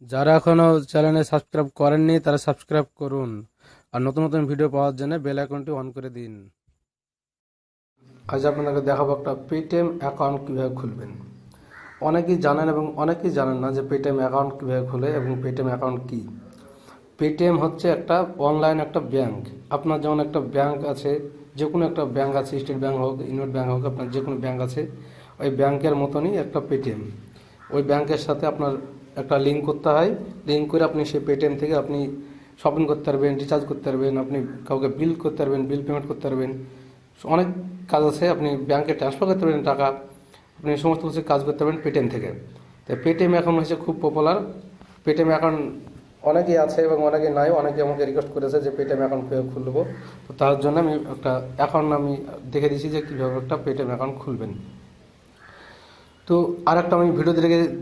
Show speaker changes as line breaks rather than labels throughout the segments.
যারা এখনো চ্যানেলে সাবস্ক্রাইব করেননি তারা সাবস্ক্রাইব করুন আর নতুন নতুন ভিডিও পাওয়ার জন্য বেল আইকনটি অন করে দিন। আজ আপনাদেরকে দেখাবো একটা পেটিএম অ্যাকাউন্ট কীভাবে খুলবেন। অনেকেই জানেন এবং অনেকেই জানেন না যে পেটিএম অ্যাকাউন্ট কীভাবে খুলে এবং পেটিএম অ্যাকাউন্ট কী। পেটিএম হচ্ছে একটা অনলাইন একটা ব্যাংক। আপনার যেমন একটা ব্যাংক আছে, যে কোনো একটা ব্যাংক আছে, স্টেট ব্যাংক হোক, ইউনিয়ন ব্যাংক হোক, আপনার যে কোনো ব্যাংক আছে, ওই ব্যাংকের মতনই একটা পেটিএম। ওই ব্যাংকের সাথে আপনার একটা লিঙ্ক করতে হয়। লিঙ্ক করে আপনি সেই পেটিএম থেকে আপনি শপিং করতে পারবেন, রিচার্জ করতে পারবেন, আপনি কাউকে বিল করতে পারবেন, বিল পেমেন্ট করতে পারবেন। অনেক কাজ আছে, আপনি ব্যাংকে ট্রান্সফার করতে পারবেন টাকা, আপনি সমস্ত কিছু কাজ করতে পারবেন পেটিএম থেকে। তো পেটিএম এখন হচ্ছে খুব পপুলার। পেটিএম অ্যাকাউন্ট অনেকেই আছে এবং অনেকে নাই। অনেকে আমাকে রিকোয়েস্ট করেছে যে পেটিএম অ্যাকাউন্ট কীভাবে খুলবো, তো তার জন্য আমি একটা অ্যাকাউন্ট আমি দেখে দিয়েছি যে কীভাবে একটা পেটিএম অ্যাকাউন্ট খুলবেন। তো আর একটা আমি ভিডিও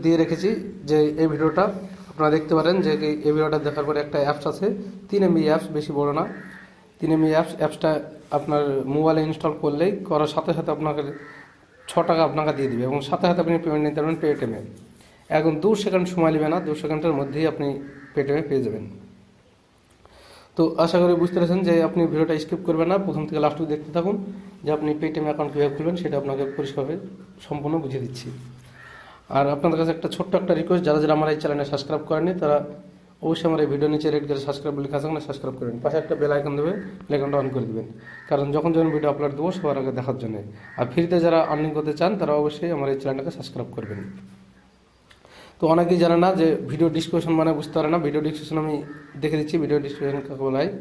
দিয়ে রেখেছি, যে এই ভিডিওটা আপনারা দেখতে পারেন। যে এই ভিডিওটা দেখার পরে একটা অ্যাপস আছে, 3 MB অ্যাপস, বেশি বড় না। 3 MB অ্যাপসটা আপনার মোবাইলে ইনস্টল করলেই করার সাথে সাথে আপনাকে 6 টাকা আপনাকে দিয়ে দিবে এবং সাথে সাথে আপনি পেমেন্ট নিতে পারবেন পেটিএমে। এখন 2 সেকেন্ড সময় নেবে না, 2 সেকেন্ডের মধ্যেই আপনি পেটিএমে পেয়ে যাবেন। তো আশা করি বুঝতে পেরেছেন যে আপনি ভিডিওটা স্কিপ করবেন না, প্রথম থেকে লাস্ট দেখতে থাকুন যে আপনি পেটিএম অ্যাকাউন্ট কীভাবে খুলবেন সেটা আপনাকে পরিষ্কারভাবে সম্পূর্ণ বুঝিয়ে দিচ্ছি। আর আপনাদের কাছে একটা ছোট্ট একটা রিকোয়েস্ট, যারা যারা আমার এই চ্যানেলে সাবস্ক্রাইব করেনি তারা অবশ্যই আমার এই ভিডিও নিচে রেড করে সাবস্ক্রাইব লেখা আছে, সাবস্ক্রাইব করবেন। পাশে একটা বেল আইকন দেবে, বেল আইকনটা অন করে দেবেন, কারণ যখন যখন ভিডিও আপলোড দেবো সবার আগে দেখার জন্য। আর ফ্রিতে যারা আর্নিং করতে চান তারা অবশ্যই আমার এই চ্যানেলটাকে সাবস্ক্রাইব করবেন। তো অনেকেই জানে না যে ভিডিও ডিসক্রিপশন মানে বুঝতে পারে না। ভিডিও ডিসক্রিপশন আমি দেখে দিচ্ছি, ভিডিও ডিসক্রিপশন কাকে বলা হয়।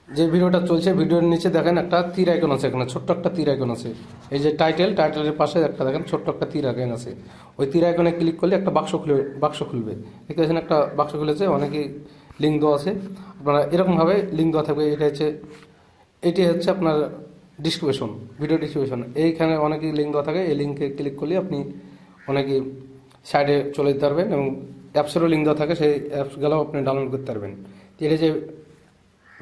যে ভিডিওটা চলছে, ভিডিওর নিচে দেখেন একটা তীর আইকন আছে, এখানে ছোট্ট একটা তীর আইকন আছে। এই যে টাইটেলের পাশে একটা দেখেন ছোট্ট একটা তীর আইকন আছে। ওই তীর আইকনে ক্লিক করলে একটা বাক্স খুলবে। দেখতে পাচ্ছেন একটা বাক্স খুলেছে, অনেকেই লিঙ্ক দেওয়া আছে। আপনারা এরকমভাবে লিঙ্ক দেওয়া থাকবে। এটি হচ্ছে আপনার ডিসক্রিপশন, ভিডিও ডিসক্রিপশন। এইখানে অনেকেই লিঙ্ক দেওয়া থাকে, এই লিঙ্কে ক্লিক করলে আপনি অনেকেই সাইডে চলে যেতে পারবেন এবং অ্যাপসেরও লিঙ্ক দেওয়া থাকে, সেই অ্যাপসগুলোও আপনি ডাউনলোড করতে পারবেন। এটা যে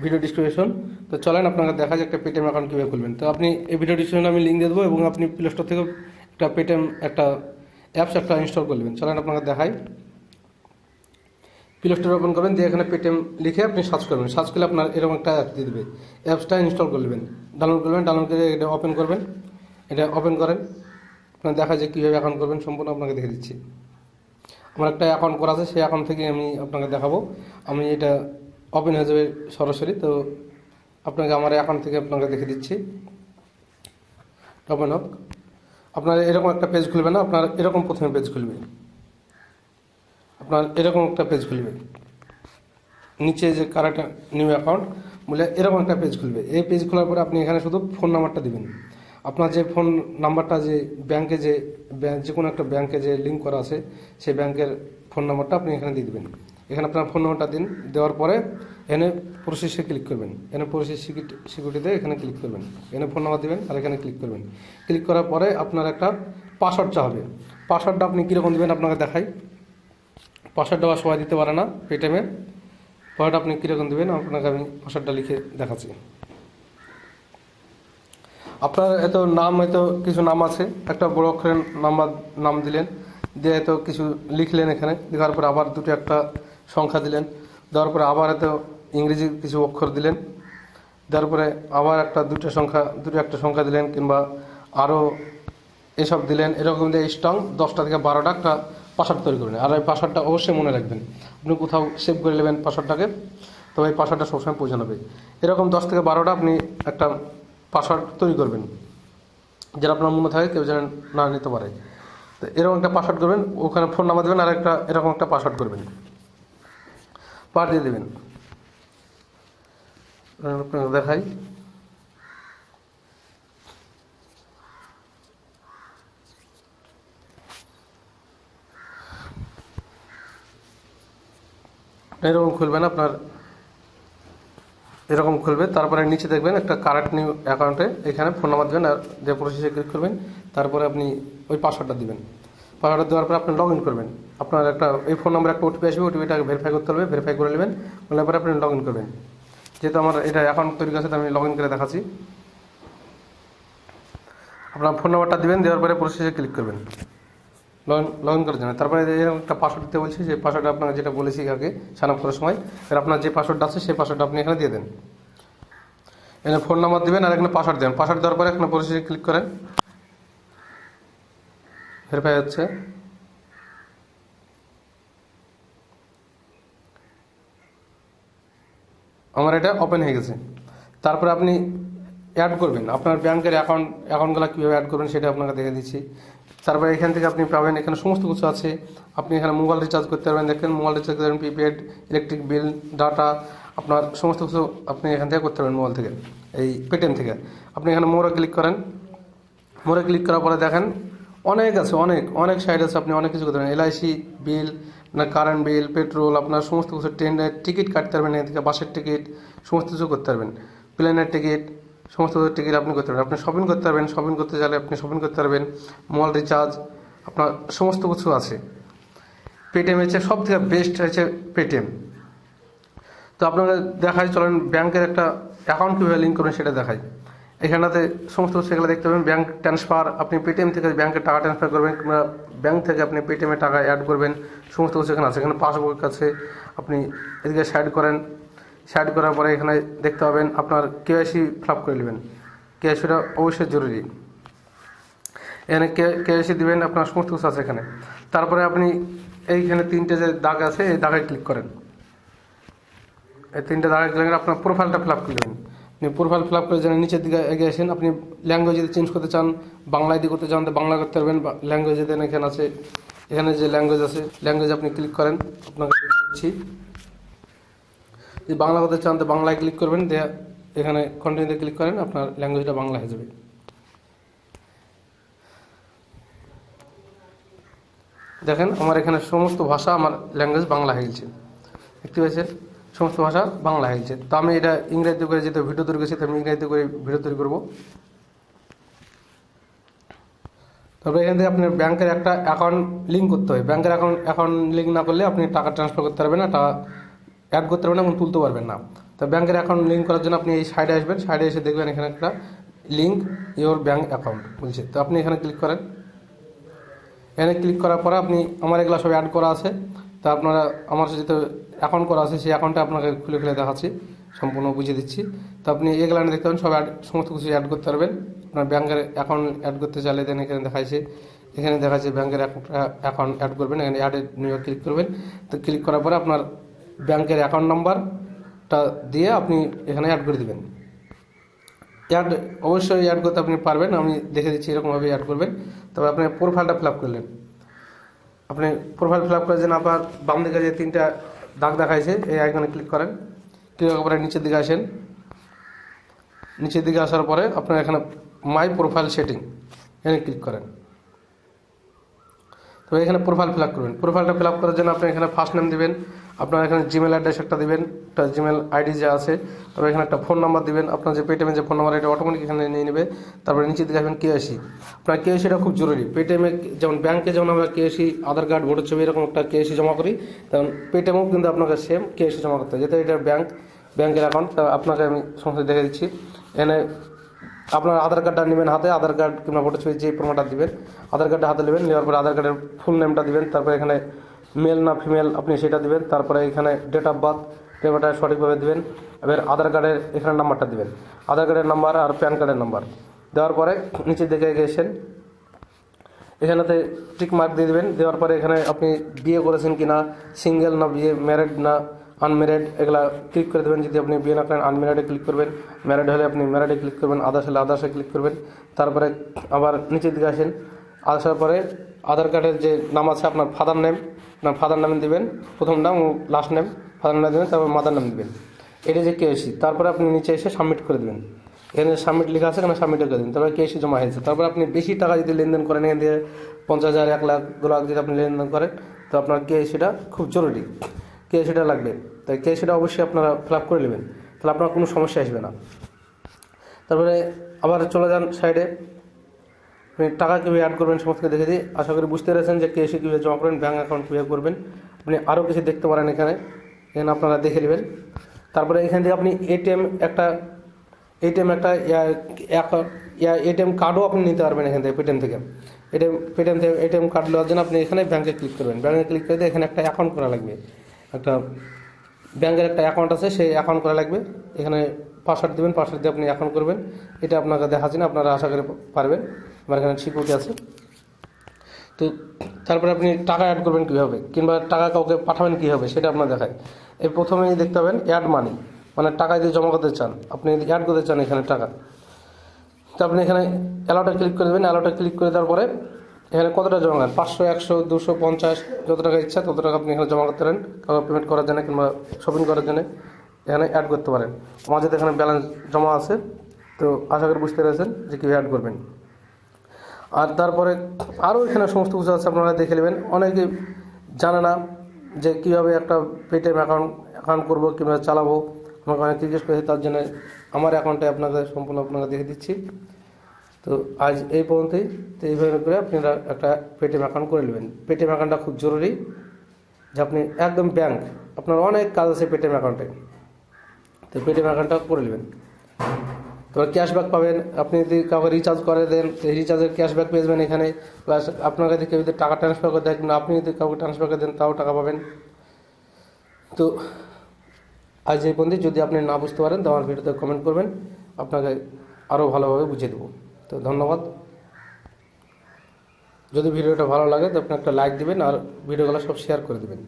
ভিডিও ডিসক্রিপশন। তো চলেন আপনাকে দেখা যায় একটা পেটিএম অ্যাকাউন্ট কীভাবে খুলবেন। তো আপনি এই ভিডিও ডিসক্রিপশনে আমি লিঙ্ক দিয়ে দেবো এবং আপনি প্লে স্টোর থেকে একটা পেটিএম একটা অ্যাপস একটা ইনস্টল করে নেবেন। চলেন আপনাকে দেখাই। প্লে স্টোর ওপেন করবেন, দিয়ে এখানে পেটিএম লিখে আপনি সার্চ করবেন। সার্চ করলে আপনার এরকম একটা অ্যাপ দিয়ে দেবে। অ্যাপসটা ইনস্টল করে নেবেন, ডাউনলোড করবেন। ডাউনলোড করে এটা ওপেন করবেন। এটা ওপেন করেন, আপনার দেখা যায় কীভাবে অ্যাকাউন্ট করবেন সম্পূর্ণ আপনাকে দেখে দিচ্ছি। আমার একটা অ্যাকাউন্ট করা আছে, সেই অ্যাকাউন্ট থেকে আমি আপনাকে দেখাবো। আমি এটা ওপেন হয়ে যাবে সরাসরি। তো আপনাকে আমার অ্যাকাউন্ট থেকে আপনাকে দেখে দিচ্ছি। ওপেন হোক। আপনার এরকম একটা পেজ খুলবে না, আপনার এরকম প্রথমে পেজ খুলবে। আপনার এরকম একটা পেজ খুলবে, নিচে যে কারেন্ট নিউ অ্যাকাউন্ট বলে এরকম একটা পেজ খুলবে। এই পেজ খোলার পরে আপনি এখানে শুধু ফোন নাম্বারটা দিবেন। আপনার যে ফোন নাম্বারটা যে ব্যাংকে যে কোনো একটা ব্যাংকে যে লিঙ্ক করা আছে, সেই ব্যাংকের ফোন নাম্বারটা আপনি এখানে দিয়ে দেবেন। এখানে আপনার ফোন নাম্বারটা দিন, দেওয়ার পরে এখানে প্রসেসে ক্লিক করবেন। এখানে প্রসেস সিকিউরিটিতে এখানে ক্লিক করবেন, এখানে ফোন নাম্বার দেবেন আর এখানে ক্লিক করবেন। ক্লিক করার পরে আপনার একটা পাসওয়ার্ড চাবে। পাসওয়ার্ডটা আপনি কীরকম দেবেন আপনাকে দেখাই। পাসওয়ার্ডটা সবাই দিতে পারে না পেটিএমে। পাসওয়ার্ড আপনি কীরকম দেবেন আপনাকে আমি পাসওয়ার্ডটা লিখে দেখাচ্ছি। আপনার এত নাম, হয়তো কিছু নাম আছে, একটা বড় অক্ষরের নাম দিলেন, দিয়ে এত কিছু লিখলেন। এখানে লেখার পরে আবার দুটো একটা সংখ্যা দিলেন, দেওয়ার পরে আবার এত ইংরেজি কিছু অক্ষর দিলেন, দেওয়ার পরে আবার দুটো একটা সংখ্যা দিলেন, কিংবা আরও এসব দিলেন। এরকম দিয়ে স্ট্রং 10টা থেকে 12টা একটা পাসওয়ার্ড তৈরি করবেন। আর এই পাসওয়ার্ডটা অবশ্যই মনে রাখবেন। আপনি কোথাও সেভ করে নেবেন পাসওয়ার্ডটাকে, তবে এই পাসওয়ার্ডটা সবসময় প্রয়োজন হবে। এরকম 10 থেকে 12টা আপনি একটা পাসওয়ার্ড তৈরি করবেন, যেটা আপনার মনে থাকে কেউ যেন না নিতে পারে। তো এরকম একটা পাসওয়ার্ড করবেন, ওখানে ফোন নাম্বার দেবেন, আর একটা এরকম একটা পাসওয়ার্ড করবেন, পার দিয়ে দেবেন। আপনাকে দেখাই। এরকম খুলবেন, আপনার এরকম খুলবে। তারপরে নিচে দেখবেন একটা কারেন্ট নিউ অ্যাকাউন্টে, এখানে ফোন নাম্বার দেবেন আর যে প্রসেসে ক্লিক করবেন। তারপরে আপনি ওই পাসওয়ার্ডটা দিবেন। পাসওয়ার্ডটা দেওয়ার পরে আপনি লগ ইন করবেন। আপনার এই ফোন নাম্বার একটা ওটিপি আসবে, ওটিপিটাকে ভেরিফাই করতে হবে। ভেরিফাই করে নেবেন, করলে পরে আপনি লগ ইন করবেন। যেহেতু আমার এটা অ্যাকাউন্ট তৈরি আছে, আমি লগ ইন করে দেখাচ্ছি। আপনার ফোন নাম্বারটা দেবেন, দেওয়ার পরে প্রসেসে ক্লিক করবেন। লগ ইন করার জন্য। তারপরে এরকম একটা পাসওয়ার্ড দিতে বলছি, সেই পাসওয়ার্ড আপনাকে যেটা বলেছি আগে সাইন আপ করার সময়, এর আপনার যে পাসওয়ার্ডটা আছে সেই পাসওয়ার্ডটা আপনি এখানে দিয়ে দেন। এখানে ফোন নাম্বার দিবেন আর এখানে পাসওয়ার্ড দেবেন। পাসওয়ার্ড দেওয়ার পরে এখানে প্রসেসে ক্লিক করেন, ভেরিফাই হচ্ছে। আমার এটা ওপেন হয়ে গেছে। তারপরে আপনি অ্যাড করবেন আপনার ব্যাংকের অ্যাকাউন্টগুলো কীভাবে অ্যাড করবেন সেটা আপনাকে দেখে দিচ্ছি। তারপরে এখান থেকে আপনি পাবেন, এখানে সমস্ত কিছু আছে। আপনি এখানে মোবাইল রিচার্জ করতে পারবেন, দেখেন মোবাইল রিচার্জ করতে পারবেন, প্রিপেড, ইলেকট্রিক বিল, ডাটা, আপনার সমস্ত কিছু আপনি এখান থেকে করতে পারবেন মোবাইল থেকে, এই পেটিএম থেকে। আপনি এখানে মোড়ে ক্লিক করেন, মোড়ে ক্লিক করার পরে দেখেন অনেক আছে, অনেক অনেক সাইট আছে, আপনি অনেক কিছু করতে পারেন। এলআইসি বিল, আপনার কারেন্ট বিল, পেট্রোল, আপনার সমস্ত কিছু, ট্রেনের টিকিট কাটতে পারবেন এখান থেকে, বাসের টিকিট, সমস্ত কিছু করতে পারবেন, প্লেনের টিকিট, সমস্ত কিছু টিকিট আপনি করতে পারবেন। আপনি শপিং করতে পারবেন, শপিং করতে চাইলে আপনি শপিং করতে পারবেন, মোবাইল রিচার্জ, আপনার সমস্ত কিছু আছে। পেটিএম হচ্ছে সব থেকে বেস্ট হচ্ছে পেটিএম। তো আপনারা দেখাই চলেন ব্যাংকের একটা অ্যাকাউন্ট কীভাবে লিঙ্ক করবেন সেটা দেখাই। এখানটাতে সমস্ত কিছু সেগুলো দেখতে পাবেন। ব্যাংক ট্রান্সফার, আপনি পেটিএম থেকে ব্যাংকে টাকা ট্রান্সফার করবেন কিংবা ব্যাংক থেকে আপনি পেটিএমে টাকা অ্যাড করবেন, সমস্ত কিছু এখানে আছে। এখানে পাসবুক আছে, আপনি এদিকে সাইড করেন, সাইড করার পরে এখানে দেখতে পাবেন আপনার কেওয়াইসি ফিল আপ করে নেবেন। কেওয়াইসিটা অবশ্যই জরুরি। এখানে কেওয়াইসি দিবেন, আপনার সমস্ত কিছু আছে এখানে। তারপরে আপনি এইখানে তিনটে যে দাগ আছে এই দাগে ক্লিক করেন। এই তিনটে দাগে ক্লিক করে আপনার প্রোফাইলটা ফিল আপ করে নেবেন। আপনি প্রোফাইল ফিল আপ করে যেন নিচের দিকে এগিয়ে আসেন। আপনি ল্যাঙ্গুয়েজ যদি চেঞ্জ করতে চান, বাংলায় দিয়ে করতে চান তো বাংলা করতে পারবেন। ল্যাঙ্গুয়েজ দেন, এখানে আছে, এখানে যে ল্যাঙ্গুয়েজ আছে ল্যাঙ্গুয়েজ আপনি ক্লিক করেন। আপনাকে দিচ্ছি, যদি বাংলা করতে চান তো বাংলায় ক্লিক করবেন, দিয়ে এখানে কন্টিনিউতে ক্লিক করেন, আপনার ল্যাঙ্গুয়েজটা বাংলা হয়ে যাবে। দেখেন আমার এখানে সমস্ত ভাষা, আমার ল্যাঙ্গুয়েজ বাংলা হয়ে গেছে, দেখতে পাচ্ছেন সমস্ত ভাষা বাংলা হয়ে গেছে। তো আমি এটা ইংরেজিতে করে যেতে ভিডিও তৈরি করছি, তো আমি ইংরেজিতে করে ভিডিও তৈরি করবো। তারপরে এখান থেকে আপনার ব্যাংকের একটা অ্যাকাউন্ট লিঙ্ক করতে হবে। ব্যাংকের অ্যাকাউন্ট লিঙ্ক না করলে আপনি টাকা ট্রান্সফার করতে পারবেন না, টাকা অ্যাড করতে পারবেন না এবং তুলতে পারবেন না। তো ব্যাংকের অ্যাকাউন্ট লিঙ্ক করার জন্য আপনি এই সাইডে আসবেন, সাইডে এসে দেখবেন এখানে একটা লিঙ্ক ইওর ব্যাংক অ্যাকাউন্ট বলছে, তো আপনি এখানে ক্লিক করেন। এখানে ক্লিক করার পরে আপনি আমার এগুলো সব অ্যাড করা আছে, তা আপনারা আমার যেহেতু অ্যাকাউন্ট করা আছে সেই অ্যাকাউন্টটা আপনাকে খুলে খুলে দেখাচ্ছি, সম্পূর্ণ বুঝিয়ে দিচ্ছি। তো আপনি এগুলো দেখতে পাবেন সব সমস্ত কিছু অ্যাড করতে পারবেন। আপনার ব্যাংকের অ্যাকাউন্ট অ্যাড করতে চাইলে দেন এখানে দেখাচ্ছে, এখানে দেখাচ্ছে ব্যাংকের অ্যাকাউন্ট অ্যাড করবেন, এখানে অ্যাড নিয়ে ক্লিক করবেন। তো ক্লিক করার পরে আপনার ব্যাংকের অ্যাকাউন্ট নাম্বারটা দিয়ে আপনি এখানে অ্যাড করে দেবেন। অ্যাড অবশ্যই অ্যাড করতে আপনি পারবেন, আমি দেখে দিচ্ছি এরকমভাবে অ্যাড করবেন। তবে আপনি প্রোফাইলটা ফিল আপ করলেন, আপনি প্রোফাইল ফিল আপ করে যেন আপনার বাম দিকে যে তিনটা দাগ দেখাইছে এই আইকনে ক্লিক করেন। ক্লিক করার পরে নিচের দিকে আসেন, নিচের দিকে আসার পরে আপনার এখানে মাই প্রোফাইল সেটিং এখানে ক্লিক করেন। তো এখানে প্রোফাইল ফিল আপ করবেন। প্রোফাইলটা ফিল আপ করার জন্য আপনি এখানে ফার্স্ট নেম দিবেন, আপনার এখানে জিমেল অ্যাড্রেস একটা দিবেন, একটা জিমেল আইডি যা আছে, তবে এখানে একটা ফোন নাম্বার দিবেন। আপনার যে পেটিএমের যে ফোন নাম্বার এটা অটোমেটিক এখানে নিয়ে নেবে। তারপরে নিচে দিকে আসবেন কেওয়াইসি, আপনার কেওয়াইসিটা খুব জরুরি। পেটিএমে যেমন ব্যাংকে যেমন আমরা কেওয়াইসি, আধার কার্ড, ভোটার ছবি এরকম একটা কেওয়াইসি জমা করি, তেমন পেটিএমেও কিন্তু আপনাকে সেম কেওয়াইসি জমা করতে হয়, যেহেতু এটা ব্যাংকের অ্যাকাউন্ট। তা আপনাকে আমি সমস্ত দেখে দিচ্ছি। এখানে আপনার আধার কার্ডটা নেবেন হাতে, আধার কার্ড কিংবা ভোটার ছবি যে প্রমাণটা দিবেন, আধার কার্ডটা হাতে নেবেন, নেওয়ার পরে আধার কার্ডের ফুল নেমটা দিবেন, তারপরে এখানে মেল না ফিমেল আপনি সেটা দিবেন, তারপরে এখানে ডেট অফ বার্থ পেপারটা সঠিকভাবে দিবেন। এবার আধার কার্ডের এখানে নাম্বারটা দিবেন, আধার কার্ডের নাম্বার আর প্যান কার্ডের নাম্বার দেওয়ার পরে নিচের দিকে গেছেন, এখানেতে টিক মার্ক দিয়ে দেবেন। দেওয়ার পরে এখানে আপনি বিয়ে করেছেন কি না, সিঙ্গেল না বিয়ে, ম্যারিড না আনম্যারিড, এগুলা ক্লিক করে দেবেন। যদি আপনি বিয়ে না করেন আনম্যারিডে ক্লিক করবেন, ম্যারিড হলে আপনি ম্যারিডে ক্লিক করবেন, আদার্স হলে আদার্সে ক্লিক করবেন। তারপরে আবার নিচের দিকে আসেন, আসার পরে আধার কার্ডের যে নাম আছে আপনার ফাদার নেম, আপনার ফাদার নাম দিবেন, প্রথম নাম ও লাস্ট নেম ফাদার নাম দেবেন, তারপর মাদার নাম দিবেন, এটা যে কেওয়াইসি। তারপরে আপনি নিচে এসে সাবমিট করে দেবেন, এখানে সাবমিট লেখা আছে, এখানে সাবমিট করে দিন, তারপরে কেওয়াইসি জমা হয়েছে। তারপর আপনি বেশি টাকা যদি লেনদেন করেন, এখান থেকে 50,000, 1 লাখ, 2 লাখ যদি আপনি লেনদেন করেন, তো আপনার কেওয়াইসিটা খুব জরুরি, কেওয়াইসিটা লাগবে। তাই কেওয়াইসিটা অবশ্যই আপনারা ফিল আপ করে নেবেন, তাহলে আপনার কোনো সমস্যা আসবে না। তারপরে আবার চলে যান সাইডে, আপনি টাকা কীভাবে অ্যাড করবেন সমস্ত দেখে দিই। আশা করি বুঝতে পেরেছেন যে কেওয়াইসি কীভাবে জমা করবেন, ব্যাঙ্ক অ্যাকাউন্ট কীভাবে করবেন। আপনি আরও কিছু দেখতে পারেন এখানে আপনারা দেখে নেবেন। তারপরে এখান থেকে আপনি এটিএম একটা এটিএম কার্ডও আপনি নিতে পারবেন এখান থেকে পেটিএম থেকে। পেটিএম থেকে এটিএম কার্ড নেওয়ার জন্য আপনি এখানে ব্যাংকে ক্লিক করবেন। ব্যাংকে ক্লিক করে দিয়ে এখানে একটা অ্যাকাউন্ট করা লাগবে, একটা ব্যাংকের একটা অ্যাকাউন্ট আছে, সেই অ্যাকাউন্ট করা লাগবে। এখানে পাসওয়ার্ড দেবেন, পাসওয়ার্ড দিয়ে আপনি অ্যাকাউন্ট করবেন। এটা আপনাকে দেখাচ্ছি না, আপনারা আশা করে পারবেন। আমার এখানে সিকিউরিটি আছে। তো তারপরে আপনি টাকা অ্যাড করবেন কীভাবে, কিংবা টাকা কাউকে পাঠাবেন কীভাবে, সেটা আপনার দেখায়। এই প্রথমেই দেখতে পাবেন অ্যাড মানি, মানে টাকা যদি জমা করতে চান, আপনি যদি অ্যাড করতে চান এখানে টাকা, তো আপনি এখানে অ্যালাউটে ক্লিক করে দেবেন। অ্যালাউটে ক্লিক করে দেওয়ার পরে এখানে কতটা জমা করেন, 500, 100, 250, যত টাকা ইচ্ছা তত টাকা আপনি এখানে জমা করতে পারেন কাউকে পেমেন্ট করার জন্য কিংবা শপিং করার জন্য এখানে অ্যাড করতে পারেন। আমার যেহেতু এখানে ব্যালেন্স জমা আছে, তো আশা করি বুঝতে পেরেছেন যে কীভাবে অ্যাড করবেন। আর তারপরে আরও এখানে সমস্ত কিছু আছে, আপনারা দেখে নেবেন। অনেকে জানে না যে কীভাবে একটা পেটিএম অ্যাকাউন্ট করবো, কীভাবে চালাবো, আমাকে অনেক জিজ্ঞেস করেছে। তার জন্য আমার অ্যাকাউন্টে সম্পূর্ণ আপনাকে দেখে দিচ্ছি। তো আজ এই পর্যন্তই। তো এইভাবে করে আপনারা একটা পেটিএম অ্যাকাউন্ট করে নেবেন। পেটিএম অ্যাকাউন্টটা খুব জরুরি, যে আপনি একদম ব্যাংক, আপনার অনেক কাজ আছে পেটিএম অ্যাকাউন্টে, তো পেটিএম অ্যাকাউন্টটা করে নেবেন। তো ক্যাশব্যাক পাবেন, আপনি যদি কাউকে রিচার্জ করে দেন, এই রিচার্জের ক্যাশব্যাক পেয়ে এখানে। প্লাস আপনার কাছে কেউ যদি টাকা ট্রান্সফার করে দেয়, কিন্তু আপনি যদি কাউকে ট্রান্সফার করে দেন, তাও টাকা পাবেন। তো আজ এই পর্যন্ত। যদি আপনি না বুঝতে পারেন তো আমার ভিডিওতে কমেন্ট করবেন, আপনাকে আরও ভালোভাবে বুঝিয়ে দেবো। তো ধন্যবাদ। যদি ভিডিওটা ভালো লাগে তো আপনি একটা লাইক দিবেন, আর ভিডিওগুলো সব শেয়ার করে দেবেন।